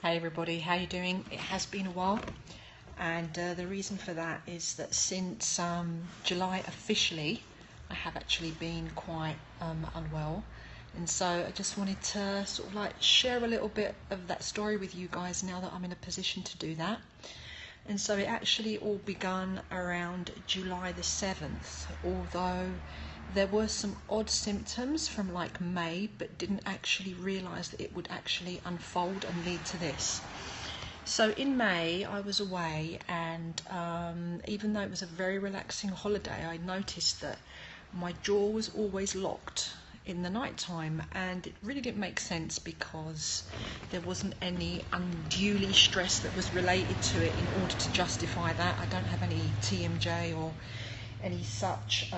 Hey everybody, how you doing? It has been a while, and the reason for that is that since July officially, I have actually been quite unwell, and so I just wanted to sort of like share a little bit of that story with you guys now that I'm in a position to do that. And so it actually all begun around July the 7th, although there were some odd symptoms from like May, but didn't actually realise that it would actually unfold and lead to this. So in May, I was away, and even though it was a very relaxing holiday, I noticed that my jaw was always locked in the night time, and it really didn't make sense because there wasn't any unduly stress that was related to it in order to justify that. I don't have any TMJ or any such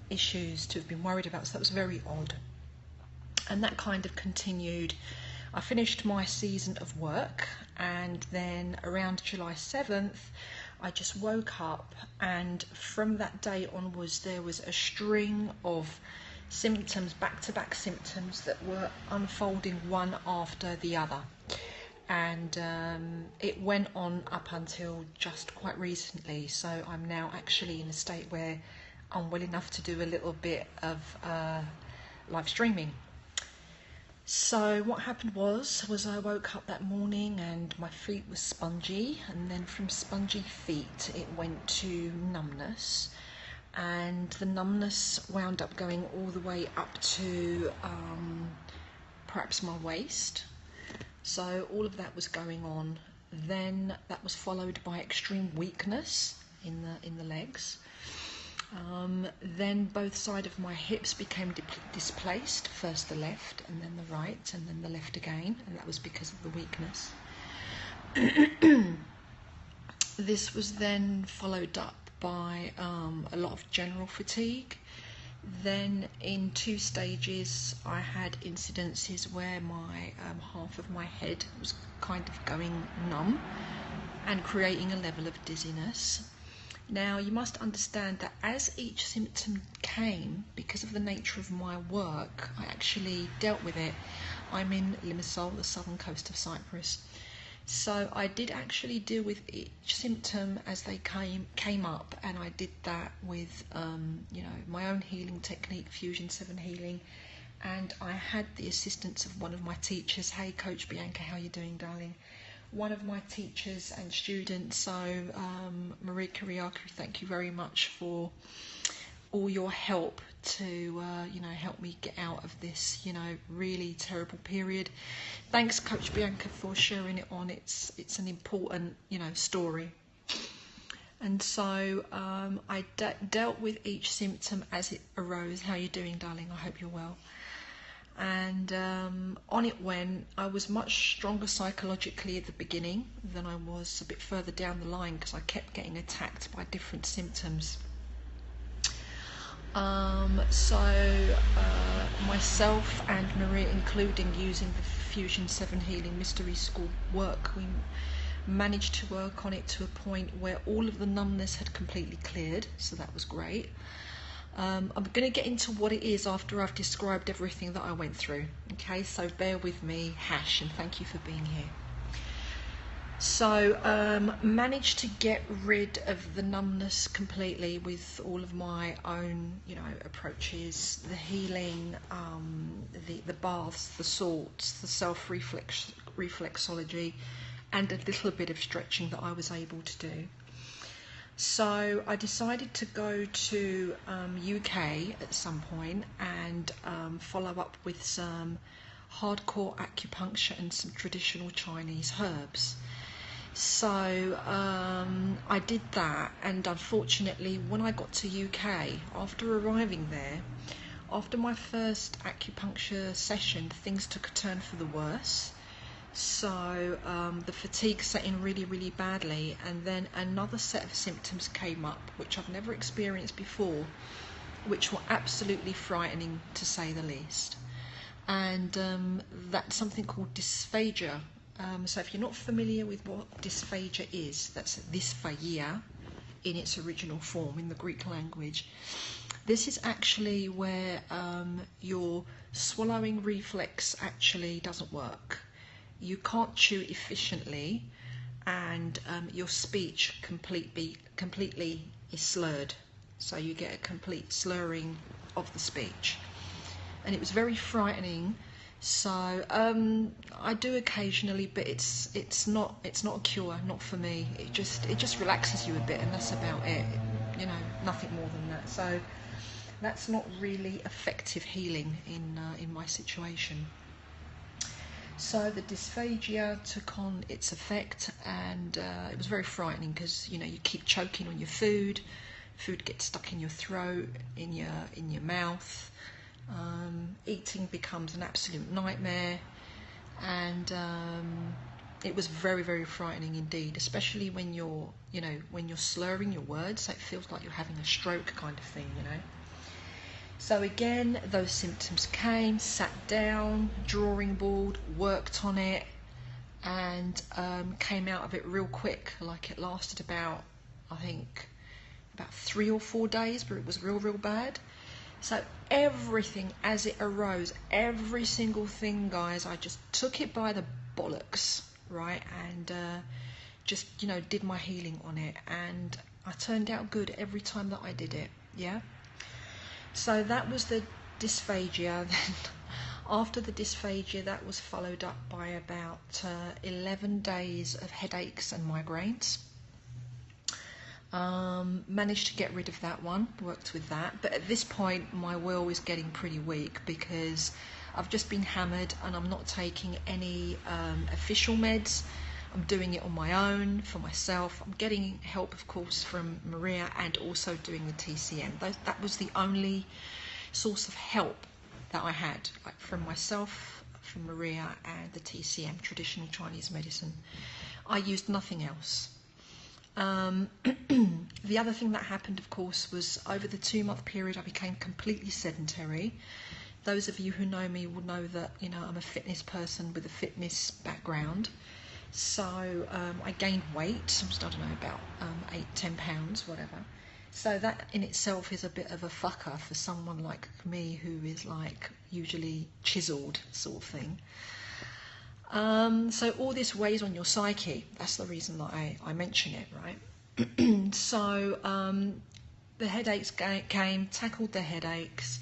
issues to have been worried about, so that was very odd. And that kind of continued. I finished my season of work, and then around July 7th I just woke up, and from that day onwards there was a string of symptoms, back-to-back symptoms that were unfolding one after the other, and it went on up until just quite recently. So I'm now actually in a state where I'm well enough to do a little bit of live streaming. So what happened was I woke up that morning and my feet were spongy, and then from spongy feet it went to numbness, and the numbness wound up going all the way up to perhaps my waist. So all of that was going on. Then that was followed by extreme weakness in the legs. Then both sides of my hips became displaced, first the left and then the right and then the left again, and that was because of the weakness. This was then followed up by a lot of general fatigue. Then in 2 stages I had incidences where my half of my head was kind of going numb and creating a level of dizziness. Now you must understand that as each symptom came, because of the nature of my work, I actually dealt with it. I'm in Limassol, the southern coast of Cyprus. So I did actually deal with each symptom as they came up, and I did that with my own healing technique, Fusion 7 healing, and I had the assistance of one of my teachers. Hey Coach Bianca, how you doing, darling? One of my teachers and students. So Marie Kyriakou, thank you very much for all your help to help me get out of this really terrible period. Thanks Coach Bianca for sharing it on. It's an important story. And so I dealt with each symptom as it arose. How you doing, darling? I hope you're well. And on it went. I was much stronger psychologically at the beginning than I was a bit further down the line, because I kept getting attacked by different symptoms. Myself and Maria, including using the Fusion 7 Healing Mystery School work, we managed to work on it to a point where all of the numbness had completely cleared, so that was great. I'm going to get into what it is after I've described everything that I went through. Okay, so bear with me, Hash, and thank you for being here. So managed to get rid of the numbness completely with all of my own approaches, the healing, the baths, the salts, the reflexology, and a little bit of stretching that I was able to do. So I decided to go to UK at some point and follow up with some hardcore acupuncture and some traditional Chinese herbs. So I did that, and unfortunately when I got to UK, after arriving there, after my first acupuncture session, things took a turn for the worse. So the fatigue set in really, really badly, and then another set of symptoms came up which I've never experienced before, which were absolutely frightening to say the least. And that's something called dysphagia. So if you're not familiar with what dysphagia is, that's dysphagia in its original form in the Greek language. This is actually where your swallowing reflex actually doesn't work. you can't chew efficiently, and your speech completely is slurred. So you get a complete slurring of the speech. And it was very frightening. So I do occasionally, but it's not a cure, not for me. It just relaxes you a bit, and that's about it. You know, nothing more than that. So that's not really effective healing in my situation. So the dysphagia took on its effect, and it was very frightening because, you know, you keep choking on your food gets stuck in your throat, in your mouth. Eating becomes an absolute nightmare, and it was very, very frightening indeed, especially when you're slurring your words. So it feels like you're having a stroke kind of thing, you know. So again, those symptoms came, sat down, drawing board, worked on it, and came out of it real quick. Like, it lasted about, I think, about 3 or 4 days, but it was real bad. So everything as it arose, every single thing, guys, I just took it by the bollocks, right, and just, you know, did my healing on it, and I turned out good every time that I did it. Yeah. So that was the dysphagia. Then after the dysphagia, that was followed up by about 11 days of headaches and migraines. Managed to get rid of that one, worked with that, but at this point my will is getting pretty weak because I've just been hammered and I'm not taking any official meds. I'm doing it on my own, for myself. I'm getting help, of course, from Maria, and also doing the TCM. That was the only source of help that I had, like from myself, from Maria, and the TCM, traditional Chinese medicine. I used nothing else. The other thing that happened, of course, was over the 2-month period I became completely sedentary. Those of you who know me will know that, you know, I'm a fitness person with a fitness background. So I gained weight, I don't know, about 8-10 pounds, whatever. So that in itself is a bit of a fucker for someone like me, who is like usually chiseled sort of thing. So all this weighs on your psyche. That's the reason that I mention it, right? So the headaches came, tackled the headaches,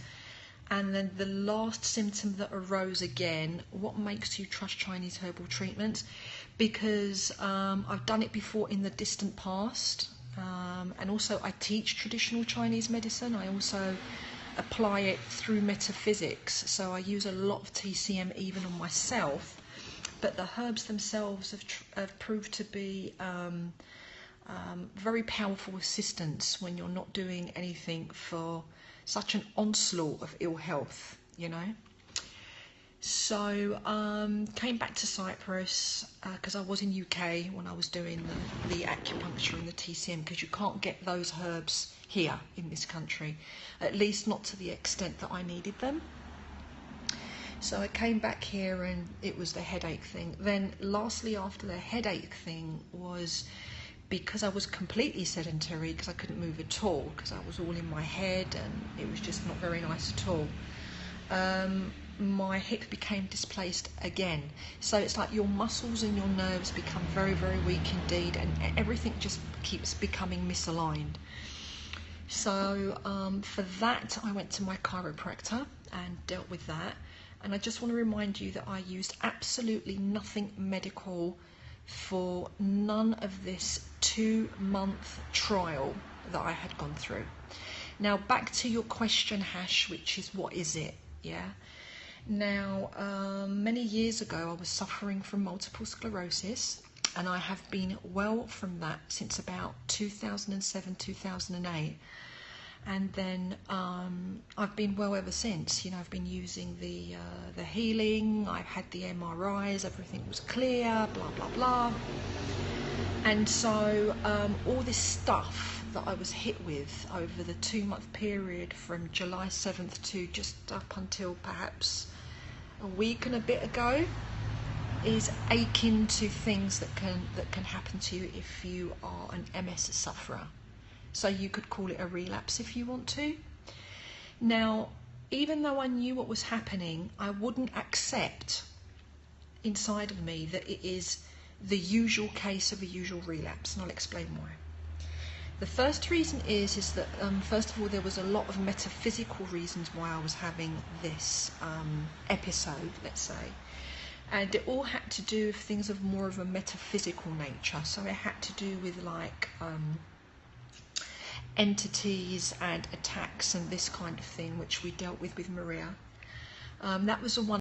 and then the last symptom that arose again. What makes you trust Chinese herbal treatments? Because I've done it before in the distant past, and also I teach traditional Chinese medicine. I also apply it through metaphysics, so I use a lot of TCM even on myself. But the herbs themselves have proved to be very powerful assistance when you're not doing anything for such an onslaught of ill health, you know. So came back to Cyprus because I was in UK when I was doing the acupuncture and the TCM, because you can't get those herbs here in this country, at least not to the extent that I needed them. So I came back here and it was the headache thing. Then lastly, after the headache thing, was because I was completely sedentary, because I couldn't move at all, because I was all in my head and it was just not very nice at all. My hip became displaced again. So it's like your muscles and your nerves become very, very weak indeed, and everything just keeps becoming misaligned. So for that, I went to my chiropractor and dealt with that. And I just want to remind you that I used absolutely nothing medical for none of this 2-month trial that I had gone through. Now, back to your question, Hash, which is, what is it? Yeah. Now, many years ago, I was suffering from multiple sclerosis, and I have been well from that since about 2007, 2008. And then I've been well ever since. You know, I've been using the healing. I've had the MRIs. Everything was clear. Blah blah blah. And so all this stuff that I was hit with over the 2-month period from July 7th to just up until perhaps a week and a bit ago is akin to things that can happen to you if you are an MS sufferer. So you could call it a relapse if you want to. Now, even though I knew what was happening, I wouldn't accept inside of me that it is the usual case of a usual relapse, and I'll explain why. The first reason is that first of all, there was a lot of metaphysical reasons why I was having this episode, let's say, and it all had to do with things of more of a metaphysical nature. So it had to do with like entities and attacks and this kind of thing, which we dealt with Maria. That was the one